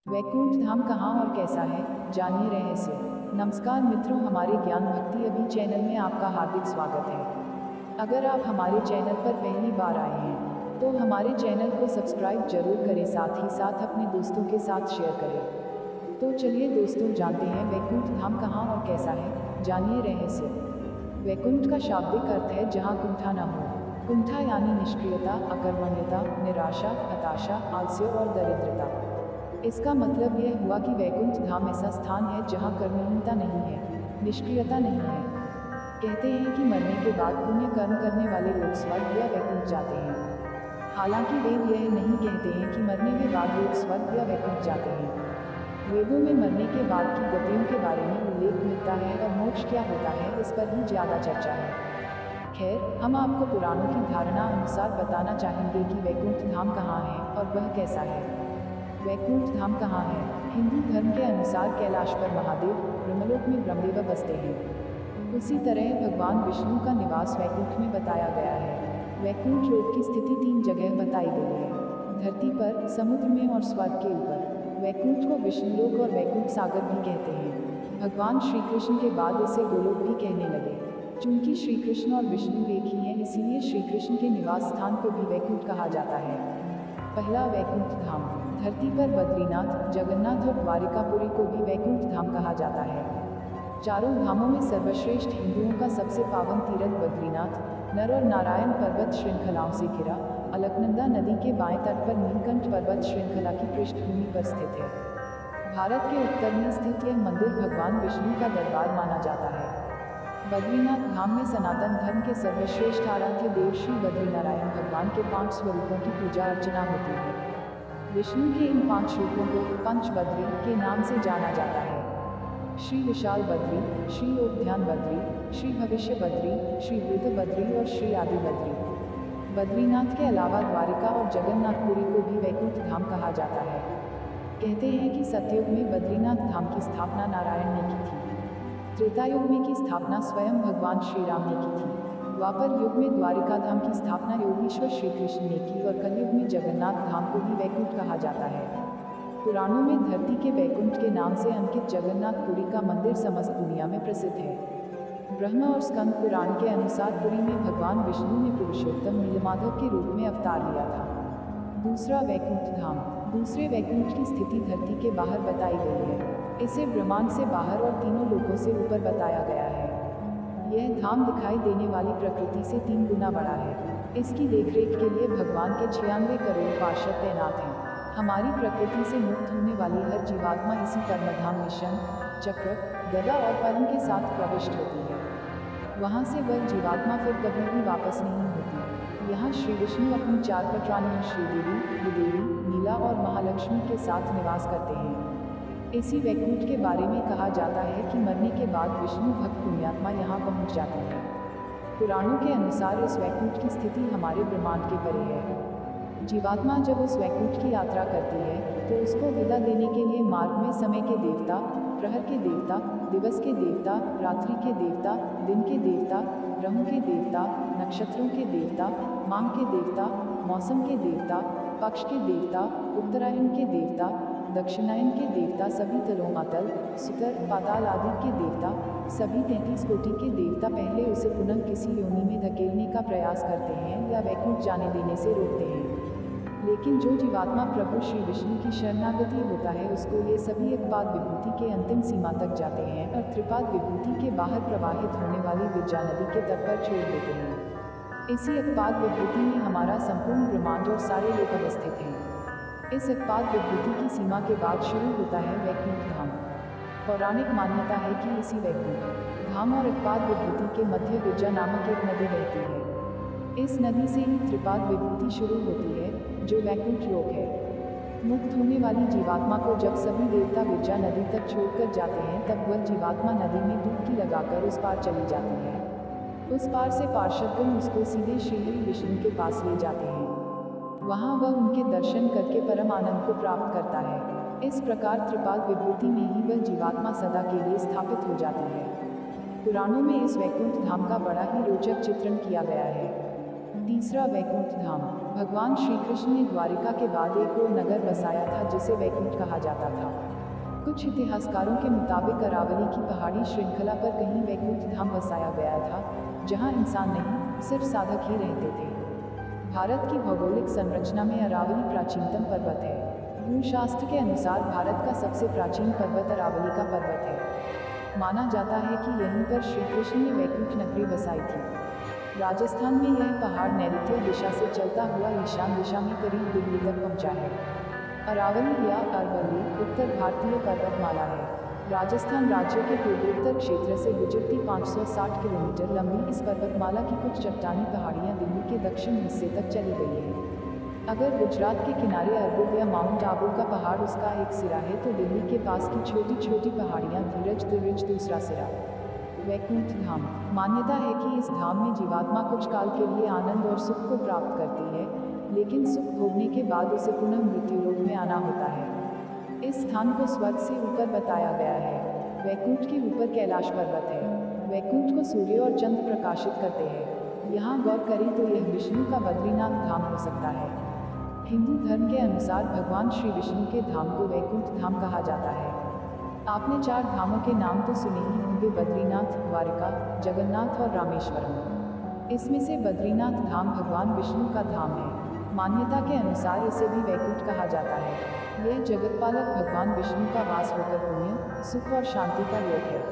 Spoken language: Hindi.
वैकुंठ धाम कहाँ और कैसा है, जानिए रहस्य। नमस्कार मित्रों, हमारे ज्ञान भक्ति अभी चैनल में आपका हार्दिक स्वागत है। अगर आप हमारे चैनल पर पहली बार आए हैं तो हमारे चैनल को सब्सक्राइब जरूर करें, साथ ही साथ अपने दोस्तों के साथ शेयर करें। तो चलिए दोस्तों, जानते हैं वैकुंठ धाम कहाँ और कैसा है, जानिए रहस्य। वैकुंठ का शाब्दिक अर्थ है जहाँ कुंठा न हो। कुंठा यानी निष्क्रियता, अकर्मण्यता, निराशा, हताशा, आलस्य और दरिद्रता। इसका मतलब यह हुआ कि वैकुंठ धाम ऐसा स्थान है जहाँ कर्महीनता नहीं है, निष्क्रियता नहीं है। कहते हैं कि मरने के बाद पुण्य कर्म करने वाले लोग स्वर्ग या वैकुंठ जाते हैं। हालांकि वेद यह नहीं कहते हैं कि मरने के बाद लोग स्वर्ग या वैकुंठ जाते हैं। वेदों में मरने के बाद की गतियों के बारे में उल्लेख मिलता है और मोक्ष क्या होता है इस पर ही ज़्यादा चर्चा है। खैर, हम आपको पुराणों की धारणा अनुसार बताना चाहेंगे कि वैकुंठ धाम कहाँ है और वह कैसा है। वैकुंठ धाम कहाँ है? हिंदू धर्म के अनुसार कैलाश पर महादेव, ब्रह्मलोक में ब्रह्मदेव बसते हैं। उसी तरह भगवान विष्णु का निवास वैकुंठ में बताया गया है। वैकुंठ लोक की स्थिति 3 जगह बताई गई है: धरती पर, समुद्र में और स्वर्ग के ऊपर। वैकुंठ को विष्णुलोक और वैकुंठ सागर भी कहते हैं। भगवान श्री कृष्ण के बाद इसे गोलोक भी कहने लगे। चूंकि श्री कृष्ण और विष्णु एक ही हैं, इसीलिए श्री कृष्ण के निवास स्थान को भी वैकुंठ कहा जाता है। पहला वैकुंठ धाम। धरती पर बद्रीनाथ, जगन्नाथ और द्वारिकापुरी को भी वैकुंठ धाम कहा जाता है। चारों धामों में सर्वश्रेष्ठ हिंदुओं का सबसे पावन तीर्थ बद्रीनाथ नर और नारायण पर्वत श्रृंखलाओं से घिरा, अलकनंदा नदी के बाएं तट पर नीलकंठ पर्वत श्रृंखला की पृष्ठभूमि पर स्थित है। भारत के उत्तर में स्थित यह मंदिर भगवान विष्णु का दरबार माना जाता है। बद्रीनाथ धाम में सनातन धर्म के सर्वश्रेष्ठ आराध्य देव श्री बद्रीनारायण भगवान के 5 स्वरूपों की पूजा अर्चना होती है। विष्णु के इन 5 रूपों को पंचबद्री के नाम से जाना जाता है: श्री विशाल बद्री, श्री योगध्यान बद्री, श्री भविष्य बद्री, श्री वृद्ध बद्री और श्री आदि बद्री। बद्रीनाथ के अलावा द्वारिका और जगन्नाथपुरी को भी वैकुंठ धाम कहा जाता है। कहते हैं कि सतयुग में बद्रीनाथ धाम की स्थापना नारायण ने की थी। त्रेता युग में की स्थापना स्वयं भगवान श्री राम ने की थी। द्वापर युग में द्वारिका धाम की स्थापना योगीश्वर श्री कृष्ण ने की और कलयुग में जगन्नाथ धाम को भी वैकुंठ कहा जाता है। पुराणों में धरती के वैकुंठ के नाम से अंकित जगन्नाथपुरी का मंदिर समस्त दुनिया में प्रसिद्ध है। ब्रह्म और स्कंद पुराण के अनुसार पुरी में भगवान विष्णु ने पुरुषोत्तम नीलमाधव के रूप में अवतार लिया था। दूसरा वैकुंठ धाम। दूसरे वैकुंठ की स्थिति धरती के बाहर बताई गई है। इसे ब्रह्मांड से बाहर और तीनों लोकों से ऊपर बताया गया है। यह धाम दिखाई देने वाली प्रकृति से 3 गुना बड़ा है। इसकी देखरेख के लिए भगवान के 96 करोड़ पार्षद तैनात हैं। हमारी प्रकृति से मुक्त होने वाली हर जीवात्मा इसी परमधाम में शंख, चक्र, गदा और पद्म के साथ प्रविष्ट होती है। वहाँ से वह जीवात्मा फिर कभी भी वापस नहीं होती। यहाँ श्री विष्णु अपनी 4 पटरानियों श्रीदेवी, भूदेवी, नीला और महालक्ष्मी के साथ निवास करते हैं। इसी वैकुंठ के बारे में कहा जाता है कि मरने के बाद विष्णु भक्त पुण्यात्मा यहाँ पहुँच जाते हैं। पुराणों के अनुसार इस वैकुंठ की स्थिति हमारे ब्रह्मांड के परे है। जीवात्मा जब उस वैकुंठ की यात्रा करती है तो उसको विदा देने के लिए मार्ग में समय के देवता, प्रहर के देवता, दिवस के देवता, रात्रि के देवता, दिन के देवता, ग्रहों के देवता, नक्षत्रों के देवता, माह के देवता, मौसम के देवता, पक्ष के देवता, उत्तरायण के देवता, दक्षिणायन के देवता, सभी तलोमातल, सुतर, पाताल आदि के देवता, सभी 33 कोटि के देवता पहले उसे पुनः किसी योनि में धकेलने का प्रयास करते हैं या वैकुंठ जाने देने से रोकते हैं। लेकिन जो जीवात्मा प्रभु श्री विष्णु की शरणागति होता है उसको ये सभी एकपाद विभूति के अंतिम सीमा तक जाते हैं और त्रिपाद विभूति के बाहर प्रवाहित होने वाली विद्या नदी के तट पर छोड़ देते हैं। इसी एकपाद विभूति में हमारा संपूर्ण ब्रह्मांड और सारे लोक अवस्थित हैं। इस एकपाद विभूति की सीमा के बाद शुरू होता है वैकुंठ धाम। पौराणिक मान्यता है कि इसी वैकुंठ धाम और एकपाद विभूति के मध्य विद्या नामक एक नदी बहती है। इस नदी से ही त्रिपाद विभूति शुरू होती है, जो वैकुंठ लोक है। मुक्त होने वाली जीवात्मा को जब सभी देवता विद्या नदी तक छोड़कर जाते हैं तब वह जीवात्मा नदी में डुबकी लगाकर उस पार चली जाती है। उस पार से पार्षदगण उसको सीधे श्री विष्णु के पास ले जाते हैं। वहाँ वह उनके दर्शन करके परम आनंद को प्राप्त करता है। इस प्रकार त्रिपाद विभूति में ही वह जीवात्मा सदा के लिए स्थापित हो जाती है। पुराणों में इस वैकुंठ धाम का बड़ा ही रोचक चित्रण किया गया है। तीसरा, वैकुंठ धाम। भगवान श्री कृष्ण ने द्वारिका के बाद एक और नगर बसाया था जिसे वैकुंठ कहा जाता था। कुछ इतिहासकारों के मुताबिक अरावली की पहाड़ी श्रृंखला पर कहीं वैकुंठ धाम बसाया गया था, जहां इंसान नहीं, सिर्फ साधक ही रहते थे। भारत की भौगोलिक संरचना में अरावली प्राचीनतम पर्वत है। भूशास्त्र के अनुसार भारत का सबसे प्राचीन पर्वत अरावली का पर्वत है। माना जाता है कि यहीं पर श्री कृष्ण ने वैकुंठ नगरी बसाई थी। राजस्थान में यह पहाड़ नैऋत्य दिशा से चलता हुआ ईशान दिशा में करीब दिल्ली तक पहुंचा है। अरावली या अरवली उत्तर भारतीय पर्वतमाला है। राजस्थान राज्य के पूर्वोत्तर क्षेत्र से गुजरती 560 किलोमीटर लंबी इस पर्वतमाला की कुछ चट्टानी पहाड़ियां दिल्ली के दक्षिण हिस्से तक चली गई हैं। अगर गुजरात के किनारे अरबुल या माउंट आबू का पहाड़ उसका एक सिरा है, तो दिल्ली के पास की छोटी छोटी पहाड़ियां धीरज दिरज दूसरा सिरा। वैकुंठ धाम। मान्यता है कि इस धाम में जीवात्मा कुछ काल के लिए आनंद और सुख को प्राप्त करती है, लेकिन सुख भोगने के बाद उसे पुनः मृत्यु लोक में आना होता है। इस स्थान को स्वर्ग से ऊपर बताया गया है। वैकुंठ के ऊपर कैलाश पर्वत है। वैकुंठ को सूर्य और चंद्र प्रकाशित करते हैं। यहाँ गौर करें तो यह विष्णु का बद्रीनाथ धाम हो सकता है। हिंदू धर्म के अनुसार भगवान श्री विष्णु के धाम को वैकुंठ धाम कहा जाता है। आपने 4 धामों के नाम तो सुने ही होंगे, बद्रीनाथ, द्वारिका, जगन्नाथ और रामेश्वरम। इसमें से बद्रीनाथ धाम भगवान विष्णु का धाम है। मान्यता के अनुसार इसे भी वैकुंठ कहा जाता है। यह जगतपालक भगवान विष्णु का वास होकर पुण्य, सुख और शांति का लोक है।